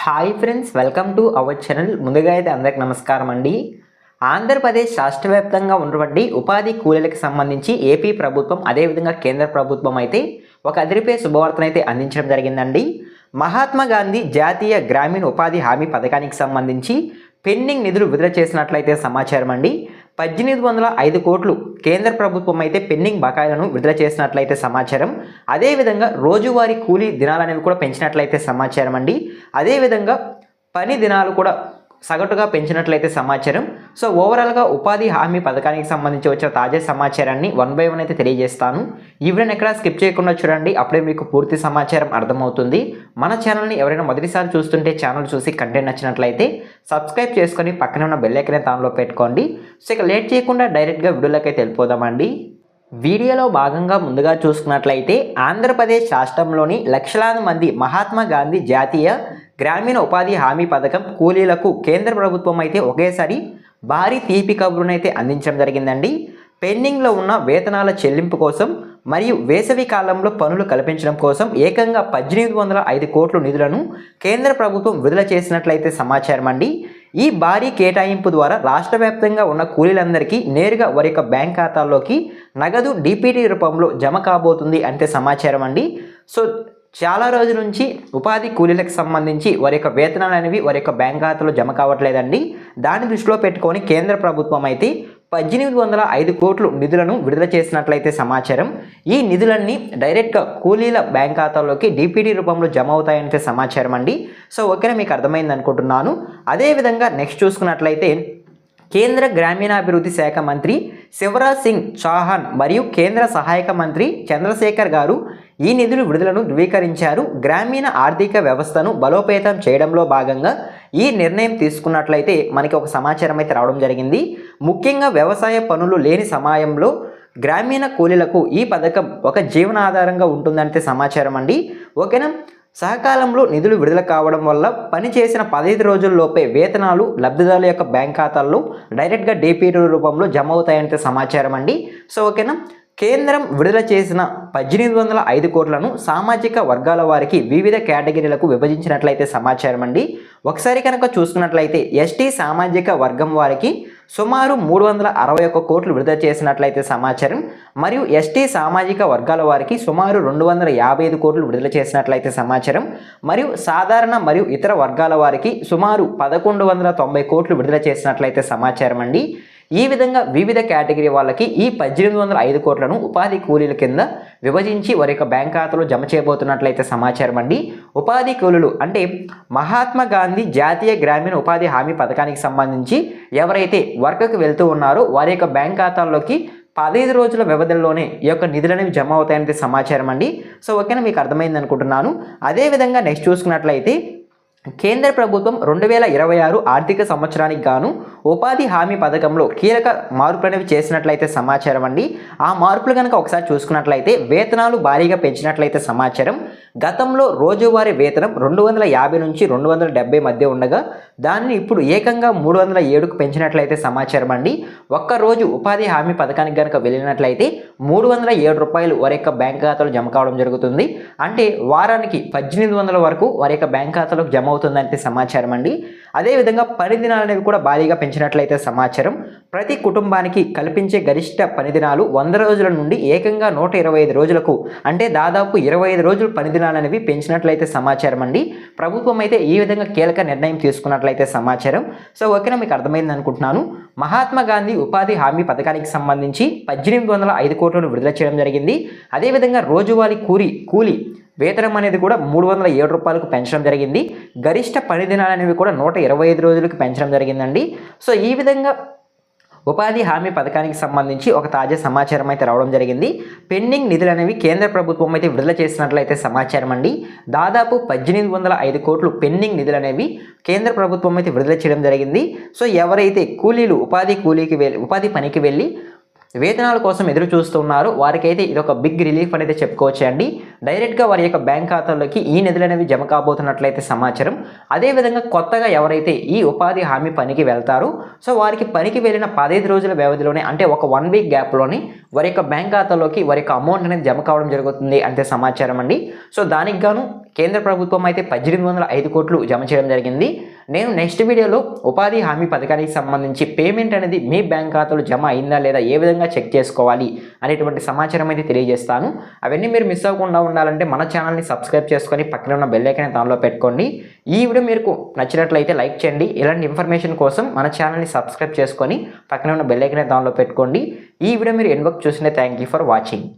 Hi friends, welcome to our channel. ముందుగా అయితే అందరికి నమస్కారం అండి. ఆంధ్రప్రదేశ్ రాష్ట్ర వ్యాప్తంగా ఉన్నటువంటి ఉపాధి కూలీలకు సంబంధించి ఏపీ ప్రభుత్వం అదేవిధంగా కేంద్ర ప్రభుత్వం అయితే ఒక అదిరిపే శుభవార్తను అయితే అందించడం జరిగిందండి. మహాత్మా గాంధీ జాతీయ గ్రామీణ ఉపాధి హామీ పథకానికి సంబంధించి పెండింగ్ నిధులు విడుదల చేసినట్లయితే సమాచారం అండి. 1805 కోట్లు కేంద్ర ప్రభుత్వం అయితే పెండింగ్ బకాయిలను విడుదల చేసినట్లయితే సమాచారం. అదేవిధంగా రోజువారీ కూలీ దినాలనేవి కూడా పెంచినట్లయితే సమాచారం అండి. అదేవిధంగా పని దినాలు కూడా సగటుగా పెంచినట్లయితే సమాచారం. సో ఓవరాల్గా ఉపాధి హామీ పథకానికి సంబంధించి వచ్చిన తాజా సమాచారాన్ని 1 by 1 అయితే తెలియజేస్తాను. ఈ వీడియోని ఎక్కడా స్కిప్ చేయకుండా చూడండి, అప్పుడే మీకు పూర్తి సమాచారం అర్థమవుతుంది. మన ఛానల్ని ఎవరైనా మొదటిసారి చూస్తుంటే ఛానల్ చూసి కంటెంట్ నచ్చినట్లయితే సబ్స్క్రైబ్ చేసుకొని పక్కన ఉన్న బెల్ ఐకాన్ ఆన్లో పెట్టుకోండి. సో ఇక లేట్ చేయకుండా డైరెక్ట్గా వీడియోలోకి అయితే వెళ్ళిపోదామండి. వీడియోలో భాగంగా ముందుగా చూసుకున్నట్లయితే ఆంధ్రప్రదేశ్ రాష్ట్రంలోని లక్షలాది మంది మహాత్మా గాంధీ జాతీయ గ్రామీణ ఉపాధి హామీ పథకం కూలీలకు కేంద్ర ప్రభుత్వం అయితే ఒకేసారి భారీ తీపి కబురునైతే అందించడం జరిగిందండి. పెండింగ్లో ఉన్న వేతనాల చెల్లింపు కోసం మరియు వేసవి కాలంలో పనులు కల్పించడం కోసం ఏకంగా 1805 కోట్ల నిధులను కేంద్ర ప్రభుత్వం విడుదల చేసినట్లయితే సమాచారం అండి. ఈ భారీ కేటాయింపు ద్వారా రాష్ట్ర వ్యాప్తంగా ఉన్న కూలీలందరికీ నేరుగా వారి యొక్క బ్యాంక్ ఖాతాల్లోకి నగదు డిపిటీ రూపంలో జమ కాబోతుంది అంటే సమాచారం అండి. సో చాలా రోజుల నుంచి ఉపాధి కూలీలకు సంబంధించి వారి యొక్క వేతనాలు అనేవి వారి యొక్క బ్యాంక్ ఖాతాలో జమ కావట్లేదండి. దాన్ని దృష్టిలో పెట్టుకొని కేంద్ర ప్రభుత్వం అయితే 1805 కోట్లు నిధులను విడుదల చేసినట్లయితే సమాచారం. ఈ నిధులన్నీ డైరెక్ట్గా కూలీల బ్యాంక్ ఖాతాల్లోకి డిపిటీ రూపంలో జమ అవుతాయంటే సమాచారం అండి. సో ఓకేనా, మీకు అర్థమైంది అనుకుంటున్నాను. అదేవిధంగా నెక్స్ట్ చూసుకున్నట్లయితే కేంద్ర గ్రామీణాభివృద్ధి శాఖ మంత్రి శివరాజ్ సింగ్ చౌహాన్ మరియు కేంద్ర సహాయక మంత్రి చంద్రశేఖర్ గారు ఈ నిధుల విడుదలను ధృవీకరించారు. గ్రామీణ ఆర్థిక వ్యవస్థను బలోపేతం చేయడంలో భాగంగా ఈ నిర్ణయం తీసుకున్నట్లయితే మనకి ఒక సమాచారం అయితే రావడం జరిగింది. ముఖ్యంగా వ్యవసాయ పనులు లేని సమయంలో గ్రామీణ కూలీలకు ఈ పథకం ఒక జీవనాధారంగా ఉంటుందంటే సమాచారం అండి. ఓకేనా, సకాలంలో నిధులు విడుదల కావడం వల్ల పనిచేసిన 15 రోజుల్లోపే వేతనాలు లబ్ధిదారుల యొక్క బ్యాంక్ ఖాతాల్లో డైరెక్ట్గా డిపిటీ రూపంలో జమ అవుతాయంటే సమాచారం అండి. సో ఓకేనా, కేంద్రం విడుదల చేసిన 1805 కోట్లను సామాజిక వర్గాల వారికి వివిధ కేటగిరీలకు విభజించినట్లయితే సమాచారం అండి. ఒకసారి కనుక చూసుకున్నట్లయితే ఎస్టీ సామాజిక వర్గం వారికి సుమారు 361 కోట్లు విడుదల చేసినట్లయితే సమాచారం. మరియు ఎస్టీ సామాజిక వర్గాల వారికి సుమారు 255 కోట్లు విడుదల చేసినట్లయితే సమాచారం. మరియు సాధారణ మరియు ఇతర వర్గాల వారికి సుమారు 1190 కోట్లు విడుదల చేసినట్లయితే సమాచారం అండి. ఈ విధంగా వివిధ కేటగిరీ వాళ్ళకి ఈ 1805 కోట్లను ఉపాధి కూలీల కింద విభజించి వారి యొక్క బ్యాంక్ ఖాతాలో జమ చేయబోతున్నట్లయితే సమాచారం అండి. ఉపాధి కూలీలు అంటే మహాత్మా గాంధీ జాతీయ గ్రామీణ ఉపాధి హామీ పథకానికి సంబంధించి ఎవరైతే వర్క్కి వెళ్తూ ఉన్నారో వారి యొక్క బ్యాంక్ ఖాతాల్లోకి 15 రోజుల వ్యవధిలోనే ఈ యొక్క నిధులు అనేవి జమ అవుతాయంటే సమాచారం అండి. సో ఓకేనా, మీకు అర్థమైంది అనుకుంటున్నాను. అదేవిధంగా నెక్స్ట్ చూసుకున్నట్లయితే కేంద్ర ప్రభుత్వం 2026 ఆర్థిక సంవత్సరానికి గాను ఉపాధి హామీ పథకంలో కీలక మార్పులు అనేవి చేసినట్లయితే సమాచారం అండి. ఆ మార్పులు కనుక ఒకసారి చూసుకున్నట్లయితే వేతనాలు భారీగా పెంచినట్లయితే సమాచారం. గతంలో రోజువారీ వేతనం 250 నుంచి 270 మధ్య ఉండగా దాన్ని ఇప్పుడు ఏకంగా 307కు పెంచినట్లయితే సమాచారం అండి. ఒక్కరోజు ఉపాధి హామీ పథకానికి కనుక వెళ్ళినట్లయితే 307 రూపాయలు వారి యొక్క బ్యాంక్ ఖాతాలో జమ కావడం జరుగుతుంది. అంటే వారానికి 1800 వరకు వారి యొక్క బ్యాంక్ ఖాతాలోకి జమ అవుతుందంటే సమాచారం అండి. అదేవిధంగా పని దినాలు అనేవి కూడా భారీగా పెంచినట్లయితే సమాచారం. ప్రతి కుటుంబానికి కల్పించే గరిష్ట పని దినాలు 100 రోజుల నుండి ఏకంగా 125 రోజులకు అంటే దాదాపు 25 రోజులు పని దినాలు అనేవి పెంచినట్లయితే సమాచారం అండి. ప్రభుత్వం అయితే ఈ విధంగా కీలక నిర్ణయం తీసుకున్నట్లయితే సమాచారం. సో ఓకేనా, మీకు అర్థమైంది అనుకుంటున్నాను. మహాత్మా గాంధీ ఉపాధి హామీ పథకానికి సంబంధించి 1805 కోట్లను విడుదల చేయడం జరిగింది. అదేవిధంగా రోజువారీ కూలీ వేతనం అనేది కూడా 307 రూపాయలకు పెంచడం జరిగింది. గరిష్ట పని దినాలు అనేవి కూడా 125 రోజులకు పెంచడం జరిగిందండి. సో ఈ విధంగా ఉపాధి హామీ పథకానికి సంబంధించి ఒక తాజా సమాచారం అయితే రావడం జరిగింది. పెండింగ్ నిధులు అనేవి కేంద్ర ప్రభుత్వం అయితే విడుదల చేసినట్లయితే సమాచారం అండి. దాదాపు 1805 కోట్లు పెండింగ్ నిధులు అనేవి కేంద్ర ప్రభుత్వం అయితే విడుదల చేయడం జరిగింది. సో ఎవరైతే కూలీలు ఉపాధి పనికి వెళ్ళి వేతనాల కోసం ఎదురు చూస్తున్నారు వారికైతే ఇది ఒక బిగ్ రిలీఫ్ అనేది చెప్పుకోవచ్చు అండి. డైరెక్ట్గా వారి యొక్క బ్యాంక్ ఖాతాల్లోకి ఈ నిధులు అనేవి జమ కాబోతున్నట్లయితే సమాచారం. అదేవిధంగా కొత్తగా ఎవరైతే ఈ ఉపాధి హామీ పనికి వెళ్తారో సో వారికి పనికి వెళ్ళిన 15 రోజుల వ్యవధిలోనే అంటే ఒక 1 వీక్ గ్యాప్లోనే వారి యొక్క బ్యాంక్ ఖాతాలోకి వారి యొక్క అమౌంట్ అనేది జమ కావడం జరుగుతుంది అంతే సమాచారం అండి. సో దానికి గాను కేంద్ర ప్రభుత్వం అయితే 1805 కోట్లు జమ చేయడం జరిగింది. నేను నెక్స్ట్ వీడియోలో ఉపాధి హామీ పథకానికి సంబంధించి పేమెంట్ అనేది మీ బ్యాంక్ ఖాతాలో జమ అయిందా లేదా, ఏ విధంగా చెక్ చేసుకోవాలి అనేటువంటి సమాచారం అయితే తెలియజేస్తాను. అవన్నీ మీరు మిస్ అవ్వకుండా ఉండాలంటే మన ఛానల్ని సబ్స్క్రైబ్ చేసుకొని పక్కన ఉన్న బెల్ ఐకాన్ దానిలో పెట్టుకోండి. ఈ వీడియో మీకు నచ్చినట్లయితే లైక్ చేయండి. ఇలాంటి ఇన్ఫర్మేషన్ కోసం మన ఛానల్ని సబ్స్క్రైబ్ చేసుకొని పక్కన ఉన్న బెల్ ఐకాన్ దానిలో పెట్టుకోండి. ఈ వీడియో మీరు ఎండ్ వరకు చూసినా థ్యాంక్ యూ ఫర్ వాచింగ్.